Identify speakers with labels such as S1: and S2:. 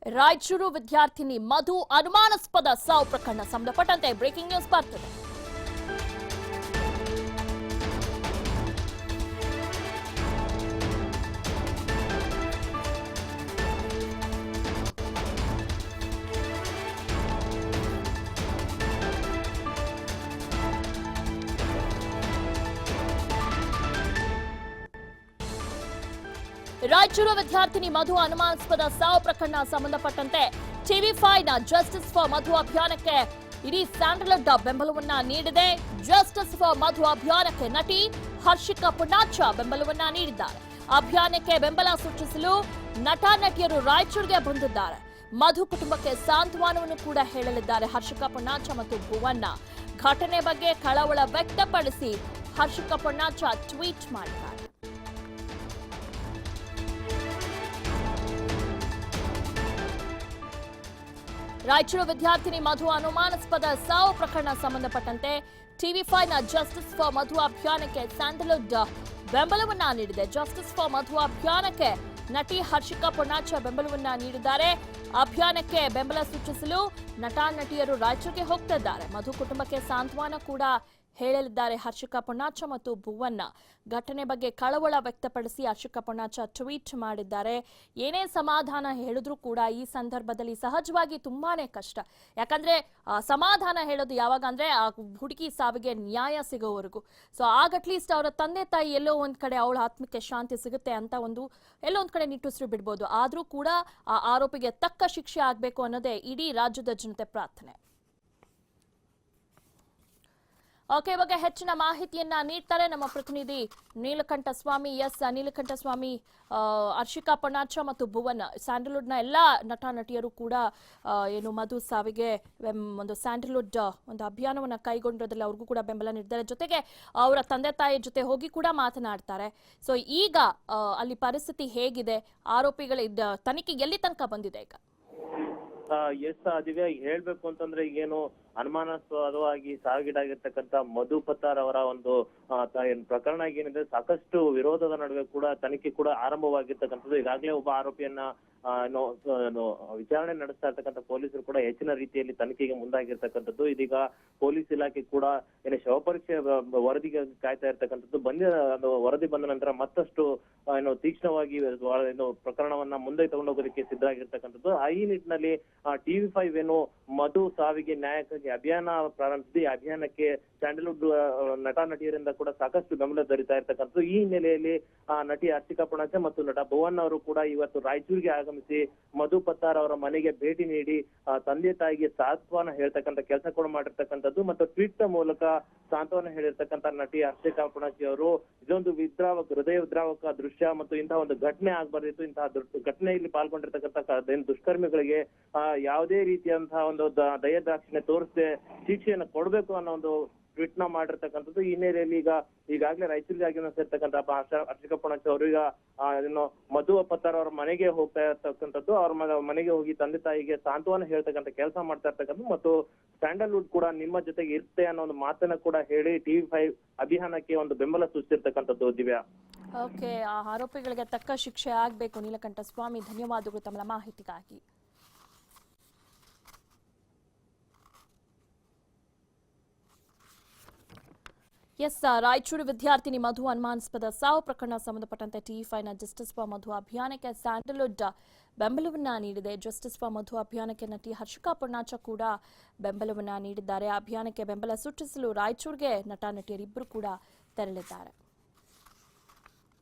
S1: ರಾಯಚೂರು ವಿದ್ಯಾರ್ಥಿನಿ ಮಧು ಅನುಮಾನಾಸ್ಪದ ಸಾವು ಪ್ರಕರಣ ಸಂಬಂಧಪಟ್ಟಂತೆ ಬ್ರೇಕಿಂಗ್ ನ್ಯೂಸ್ ಬರ್ತದೆ. ರಾಯಚೂರು ವಿದ್ಯಾರ್ಥಿನಿ ಮಧು ಅನುಮಾನಾಸ್ಪದ ಸಾವು ಪ್ರಕರಣ ಸಂಬಂಧಪಟ್ಟಂತೆ ಟಿವಿ5 ನ ಜಸ್ಟಿಸ್ ಫಾರ್ ಮಧು ಅಭಿಯಾನಕ್ಕೆ ಇಡೀ ಸ್ಯಾಂಡಲ್ವುಡ್ ಬೆಂಬಲವನ್ನ ನೀಡಿದೆ. ಜಸ್ಟಿಸ್ ಫಾರ್ ಮಧು ಅಭಿಯಾನಕ್ಕೆ ನಟಿ ಹರ್ಷಿಕಾ ಪುಣಾಚ ಬೆಂಬಲವನ್ನ ನೀಡಿದ್ದಾರೆ. ಅಭಿಯಾನಕ್ಕೆ ಬೆಂಬಲ ಸೂಚಿಸಲು ನಟ ನಟಿಯರು ರಾಯಚೂರಿಗೆ ಬಂದಿದ್ದಾರೆ. ಮಧು ಕುಟುಂಬಕ್ಕೆ ಸಾಂತ್ವನವನ್ನು ಕೂಡ ಹೇಳಲಿದ್ದಾರೆ ಹರ್ಷಿಕಾ ಪುಣಾಚ ಮತ್ತು ಭುವನ್ನ. ಘಟನೆ ಬಗ್ಗೆ ಕಳವಳ ವ್ಯಕ್ತಪಡಿಸಿ ಹರ್ಷಿಕಾ ಪುಣಾಚ ಟ್ವೀಟ್ ಮಾಡಿದ್ದಾರೆ. ರಾಯಚೂರು ವಿದ್ಯಾರ್ಥಿನಿ ಮಧು ಅನುಮಾನಾಸ್ಪದ ಸಾವು ಪ್ರಕರಣ ಸಂಬಂಧಪಟ್ಟಂತೆ ಟಿವಿ5 ನ ಜಸ್ಟಿಸ್ ಫಾರ್ ಮಧು ಅಭಿಯಾನಕ್ಕೆ ಸ್ಯಾಂಡಲ್ವುಡ್ ಬೆಂಬಲವನ್ನ ನೀಡಿದೆ. ಜಸ್ಟಿಸ್ ಫಾರ್ ಮಧು ಅಭಿಯಾನಕ್ಕೆ ನಟಿ ಹರ್ಷಿಕಾ ಪುಣಾಚ ಬೆಂಬಲವನ್ನ ನೀಡಿದ್ದಾರೆ. ಅಭಿಯಾನಕ್ಕೆ ಬೆಂಬಲ ಸೂಚಿಸಲು ನಟ ನಟಿಯರು ರಾಯಚೂರಿಗೆ ಹೋಗ್ತಿದ್ದಾರೆ. ಮಧು ಕುಟುಂಬಕ್ಕೆ ಸಾಂತ್ವನ ಕೂಡ ಹೇಳಲಿದ್ದಾರೆ ಹರ್ಷಿಕಾ ಪುಣಾಚ ಮತ್ತು ಭುವನ್ನ. ಘಟನೆ ಬಗ್ಗೆ ಕಳವಳ ವ್ಯಕ್ತಪಡಿಸಿ ಹರ್ಷಿಕಾ ಪುಣಾಚ ಟ್ವೀಟ್ ಮಾಡಿದ್ದಾರೆ. ಏನೇ ಸಮಾಧಾನ ಹೇಳಿದ್ರೂ ಕೂಡ ಈ ಸಂದರ್ಭದಲ್ಲಿ ಸಹಜವಾಗಿ ತುಂಬಾನೇ ಕಷ್ಟ. ಯಾಕಂದ್ರೆ ಸಮಾಧಾನ ಹೇಳೋದು ಯಾವಾಗ ಅಂದ್ರೆ ಆ ಹುಡುಗಿ ಸಾವಿಗೆ ನ್ಯಾಯ ಸಿಗೋವರೆಗೂ. ಸೊ ಆಗ ಅಟ್ಲೀಸ್ಟ್ ಅವರ ತಂದೆ ತಾಯಿ ಎಲ್ಲೋ ಒಂದ್ ಕಡೆ ಅವಳ ಆತ್ಮಕ್ಕೆ ಶಾಂತಿ ಸಿಗುತ್ತೆ ಅಂತ ಎಲ್ಲೋ ಒಂದ್ ಕಡೆ ನಿಟ್ಟುಸಿರು ಬಿಡ್ಬೋದು. ಆದ್ರೂ ಕೂಡ ಆ ಆರೋಪಿಗೆ ತಕ್ಕ ಶಿಕ್ಷೆ ಆಗ್ಬೇಕು ಅನ್ನೋದೇ ಇಡೀ ರಾಜ್ಯದ ಜನತೆ ಪ್ರಾರ್ಥನೆ. ಓಕೆ, ಇವಾಗ ಹೆಚ್ಚಿನ ಮಾಹಿತಿಯನ್ನ ನೀಡ್ತಾರೆ ನಮ್ಮ ಪ್ರತಿನಿಧಿ ನೀಲಕಂಠ ಸ್ವಾಮಿ. ನೀಲಕಂಠ ಸ್ವಾಮಿ, ಹರ್ಷಿಕಾ ಪುಣಾಚ ಮತ್ತು ಭುವನ್, ಸ್ಯಾಂಡಲ್ವುಡ್ನ ಎಲ್ಲಾ ನಟ ನಟಿಯರು ಕೂಡ ಏನು ಮಧು ಸಾವಿಗೆ ಒಂದು ಸ್ಯಾಂಡಲ್ವುಡ್ ಒಂದು ಅಭಿಯಾನವನ್ನ ಕೈಗೊಂಡಿರೋದ್ರಲ್ಲಿ ಅವ್ರಿಗೂ ಕೂಡ ಬೆಂಬಲ ನೀಡಿದ್ದಾರೆ. ಜೊತೆಗೆ ಅವರ ತಂದೆ ತಾಯಿ ಜೊತೆ ಹೋಗಿ ಕೂಡ ಮಾತನಾಡ್ತಾರೆ. ಸೊ ಈಗ ಅಲ್ಲಿ ಪರಿಸ್ಥಿತಿ ಹೇಗಿದೆ? ಆರೋಪಿಗಳ ತನಿಖೆ ಎಲ್ಲಿ ತನಕ ಬಂದಿದೆ ಈಗ?
S2: ದಿವ್ಯಾ, ಹೇಳ್ಬೇಕು ಅಂತಂದ್ರೆ ಈಗೇನು ಅನುಮಾನಾಸ್ಪದವಾಗಿ ಸಾವಿಗೀಡಾಗಿರ್ತಕ್ಕಂಥ ಮಧು ಪತ್ತಾರ್ ಅವರ ಒಂದು ಪ್ರಕರಣ ಏನಿದೆ, ಸಾಕಷ್ಟು ವಿರೋಧದ ನಡುವೆ ಕೂಡ ತನಿಖೆ ಕೂಡ ಆರಂಭವಾಗಿರ್ತಕ್ಕಂಥದ್ದು. ಈಗಾಗಲೇ ಒಬ್ಬ ಆರೋಪಿಯನ್ನ ವಿಚಾರಣೆ ನಡೆಸ್ತಾ ಇರ್ತಕ್ಕಂಥ ಪೊಲೀಸರು ಕೂಡ ಹೆಚ್ಚಿನ ರೀತಿಯಲ್ಲಿ ತನಿಖೆಗೆ ಮುಂದಾಗಿರ್ತಕ್ಕಂಥದ್ದು. ಇದೀಗ ಪೊಲೀಸ್ ಇಲಾಖೆ ಕೂಡ ಏನು ಶವ ಪರೀಕ್ಷೆ ವರದಿಗೆ ಕಾಯ್ತಾ ಇರ್ತಕ್ಕಂಥದ್ದು. ವರದಿ ಬಂದ ನಂತರ ಮತ್ತಷ್ಟು ತೀಕ್ಷ್ಣವಾಗಿ ಪ್ರಕರಣವನ್ನ ಮುಂದೆ ತಗೊಂಡೋಗೋದಕ್ಕೆ ಸಿದ್ಧರಾಗಿರ್ತಕ್ಕಂಥದ್ದು. ಈ ನಿಟ್ಟಿನಲ್ಲಿ ಟಿವಿ5 ಮಧು ಸಾವಿಗೆ ನ್ಯಾಯಕ್ಕಾಗಿ ಅಭಿಯಾನ ಪ್ರಾರಂಭಿಸಿದೆ. ಈ ಅಭಿಯಾನಕ್ಕೆ ಸ್ಯಾಂಡಲ್ವುಡ್ ನಟ ನಟಿಯರಿಂದ ಕೂಡ ಸಾಕಷ್ಟು ಬೆಂಬಲ ದೊರೀತಾ ಇರ್ತಕ್ಕಂಥದ್ದು. ಈ ಹಿನ್ನೆಲೆಯಲ್ಲಿ ನಟಿ ಹರ್ಷಿಕಾ ಪುಣಾಚ ಮತ್ತು ನಟ ಭುವನ್ ಅವರು ಕೂಡ ಇವತ್ತು ರಾಯಚೂರಿಗೆ ಆಗಮಿಸಿ ಮಧು ಪತ್ತಾರ್ ಅವರ ಮನೆಗೆ ಭೇಟಿ ನೀಡಿ ತಂದೆ ತಾಯಿಗೆ ಸಾಂತ್ವನ ಹೇಳ್ತಕ್ಕಂಥ ಕೆಲಸ ಕೂಡ ಮಾಡಿರ್ತಕ್ಕಂಥದ್ದು. ಮತ್ತು ಟ್ವೀಟ್ ಮೂಲಕ ಸಾಂತ್ವನ ಹೇಳಿರ್ತಕ್ಕಂಥ ನಟಿ ಹರ್ಷಿಕಾ ಪುಣಾಚಿ ಅವರು ಇದೊಂದು ಹೃದಯ ವಿದ್ರಾವಕ ದೃಶ್ಯ ಮತ್ತು ಇಂತಹ ಒಂದು ಘಟನೆ ಆಗ್ಬಾರ್ದಿತ್ತು. ಇಂತಹ ಘಟನೆಯಲ್ಲಿ ಪಾಲ್ಗೊಂಡಿರ್ತಕ್ಕಂಥ ದುಷ್ಕರ್ಮಿಗಳಿಗೆ ಯಾವುದೇ ರೀತಿಯಂತಹ ಒಂದು ದಯದಾಕ್ಷಿಣ್ಯ ತೋರಿಸದೆ ಶಿಕ್ಷೆಯನ್ನು ಕೊಡ್ಬೇಕು ಅನ್ನೋ ಒಂದು ಟ್ವೀಟ್ ನ ಮಾಡಿರ್ತಕ್ಕಂಥದ್ದು. ಈ ಹಿನ್ನೆಲೆಯಲ್ಲಿ ಈಗಾಗಲೇ ರಾಯಚೂರಿಗೆ ಆಗಮಿಸಿರ್ತಕ್ಕಂಥ ಹರ್ಷಿಕಾ ಪುಣಾಚ ಅವರು ಈಗ ಮಧು ಪತ್ತಾರ್ ಅವರ ಮನೆಗೆ ಹೋಗ್ತಾ ಇರ್ತಕ್ಕಂಥದ್ದು. ಅವ್ರ ಮನೆಗೆ ಹೋಗಿ ತಂದೆ ತಾಯಿಗೆ ಸಾಂತ್ವನ ಹೇಳ್ತಕ್ಕಂಥ ಕೆಲಸ ಮಾಡ್ತಾ ಇರ್ತಕ್ಕಂಥದ್ದು. ಮತ್ತು ಸ್ಯಾಂಡಲ್ವುಡ್ ಕೂಡ ನಿಮ್ಮ ಜೊತೆಗೆ ಇರುತ್ತೆ ಅನ್ನೋ ಒಂದು ಮಾತನ್ನ ಕೂಡ ಹೇಳಿ ಟಿವಿ5 ಅಭಿಯಾನಕ್ಕೆ ಒಂದು ಬೆಂಬಲ ಸೂಚಿಸಿರ್ತಕ್ಕಂಥದ್ದು. ದಿವ್ಯಾ,
S1: ಓಕೆ, ಆ ಆರೋಪಿಗಳಿಗೆ ತಕ್ಕ ಶಿಕ್ಷೆ ಆಗ್ಬೇಕು. ನೀಲಕಂಠ ಸ್ವಾಮಿ, ಧನ್ಯವಾದಗಳು ತಮ್ಮ ಮಾಹಿತಿಗಾಗಿ. ರಾಯಚೂರು ವಿದ್ಯಾರ್ಥಿನಿ ಮಧು ಅನುಮಾನಾಸ್ಪದ ಸಾವು ಪ್ರಕರಣ ಸಂಬಂಧಪಟ್ಟಂತೆ ಟಿವಿ5 ನ ಜಸ್ಟಿಸ್ ಫಾರ್ ಮಧು ಅಭಿಯಾನಕ್ಕೆ ಸ್ಯಾಂಡಲ್ವುಡ್ ಬೆಂಬಲವನ್ನ ನೀಡಿದೆ. ಜಸ್ಟಿಸ್ ಫಾರ್ ಮಧು ಅಭಿಯಾನಕ್ಕೆ ನಟಿ ಹರ್ಷಿಕಾ ಪುಣಾಚ ಕೂಡ ಬೆಂಬಲವನ್ನ ನೀಡಿದ್ದಾರೆ. ಅಭಿಯಾನಕ್ಕೆ ಬೆಂಬಲ ಸೂಚಿಸಲು ರಾಯಚೂರಿಗೆ ನಟ ನಟಿಯರಿಬ್ಬರು ಕೂಡ ತೆರಳಿದ್ದಾರೆ.